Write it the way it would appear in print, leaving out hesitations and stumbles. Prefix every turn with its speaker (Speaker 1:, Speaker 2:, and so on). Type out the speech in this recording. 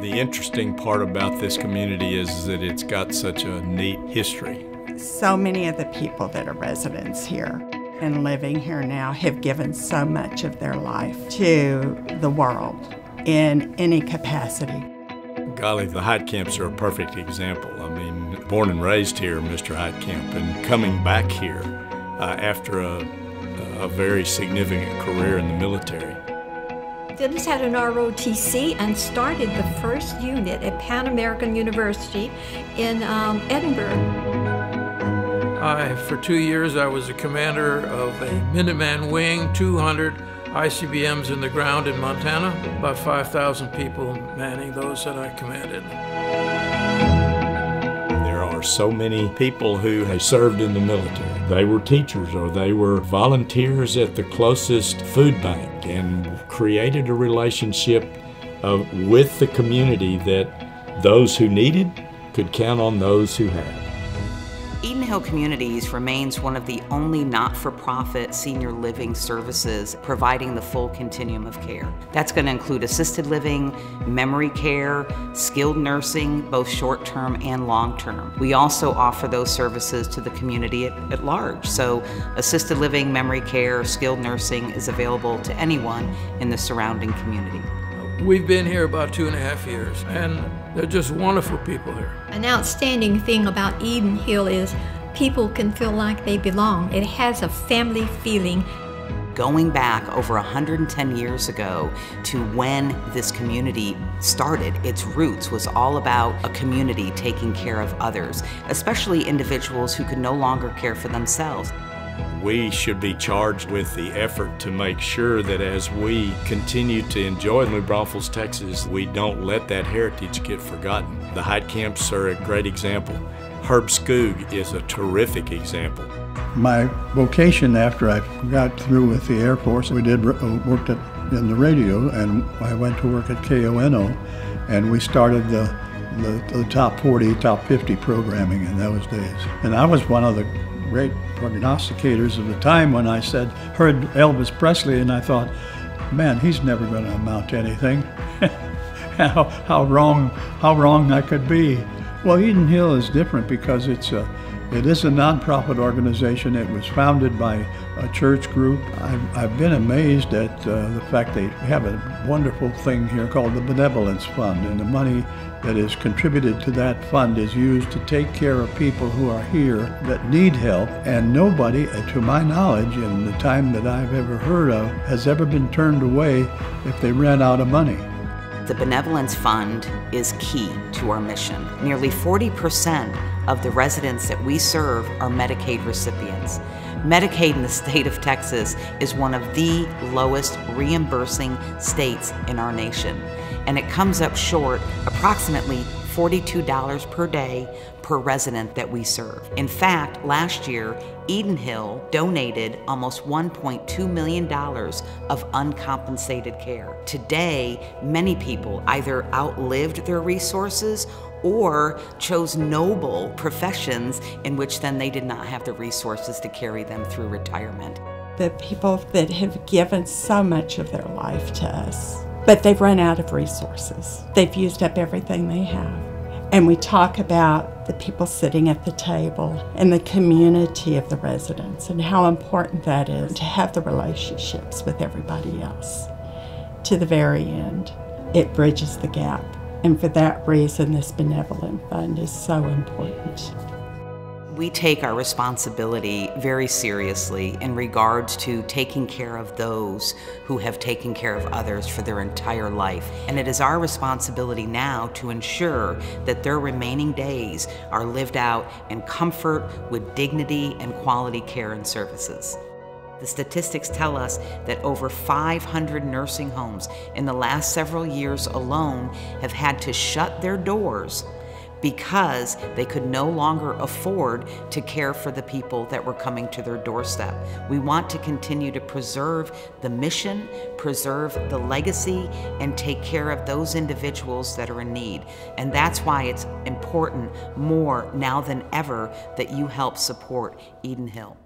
Speaker 1: The interesting part about this community is that it's got such a neat history.
Speaker 2: So many of the people that are residents here and living here now have given so much of their life to the world in any capacity.
Speaker 1: Golly, the Heitkamps are a perfect example. I mean, born and raised here, Mr. Heitkamp, and coming back here after a very significant career in the military.
Speaker 3: Dennis had an ROTC and started the first unit at Pan American University in Edinburgh.
Speaker 4: For 2 years, I was a commander of a Minuteman wing, 200 ICBMs in the ground in Montana, about 5,000 people manning those that I commanded.
Speaker 1: There are so many people who have served in the military. They were teachers or they were volunteers at the closest food bank and created a relationship with the community that those who needed could count on those who had.
Speaker 5: EdenHill Communities remains one of the only not-for-profit senior living services providing the full continuum of care. That's going to include assisted living, memory care, skilled nursing, both short-term and long-term. We also offer those services to the community at large. So assisted living, memory care, skilled nursing is available to anyone in the surrounding community.
Speaker 4: We've been here about 2.5 years, and they're just wonderful people here.
Speaker 3: An outstanding thing about EdenHill is people can feel like they belong. It has a family feeling.
Speaker 5: Going back over 110 years ago to when this community started, its roots was all about a community taking care of others, especially individuals who could no longer care for themselves.
Speaker 1: We should be charged with the effort to make sure that as we continue to enjoy New Braunfels, Texas, we don't let that heritage get forgotten. The Heitkamps are a great example. Herb Skoog is a terrific example.
Speaker 6: My vocation after I got through with the Air Force, we worked in the radio, and I went to work at KONO, and we started the top 40, top 50 programming in those days. And I was one of the great prognosticators of the time when I heard Elvis Presley, and I thought, man, he's never going to amount to anything. how wrong I could be. Well, EdenHill is different because it is a nonprofit organization. It was founded by a church group. I've been amazed at the fact they have a wonderful thing here called the Benevolence Fund, and the money that is contributed to that fund is used to take care of people who are here that need help, and nobody, to my knowledge, in the time that I've ever heard of, has ever been turned away if they ran out of money.
Speaker 5: The Benevolence Fund is key to our mission. Nearly 40% of the residents that we serve are Medicaid recipients. Medicaid in the state of Texas is one of the lowest reimbursing states in our nation, and it comes up short approximately $42 per day per resident that we serve. In fact, last year, EdenHill donated almost $1.2 million of uncompensated care. Today, many people either outlived their resources or chose noble professions in which then they did not have the resources to carry them through retirement.
Speaker 2: The people that have given so much of their life to us, but they've run out of resources. They've used up everything they have. And we talk about the people sitting at the table and the community of the residents and how important that is to have the relationships with everybody else. To the very end, it bridges the gap. And for that reason, this Benevolent Fund is so important.
Speaker 5: We take our responsibility very seriously in regards to taking care of those who have taken care of others for their entire life. And it is our responsibility now to ensure that their remaining days are lived out in comfort with dignity and quality care and services. The statistics tell us that over 500 nursing homes in the last several years alone have had to shut their doors because they could no longer afford to care for the people that were coming to their doorstep. We want to continue to preserve the mission, preserve the legacy, and take care of those individuals that are in need. And that's why it's important more now than ever that you help support EdenHill.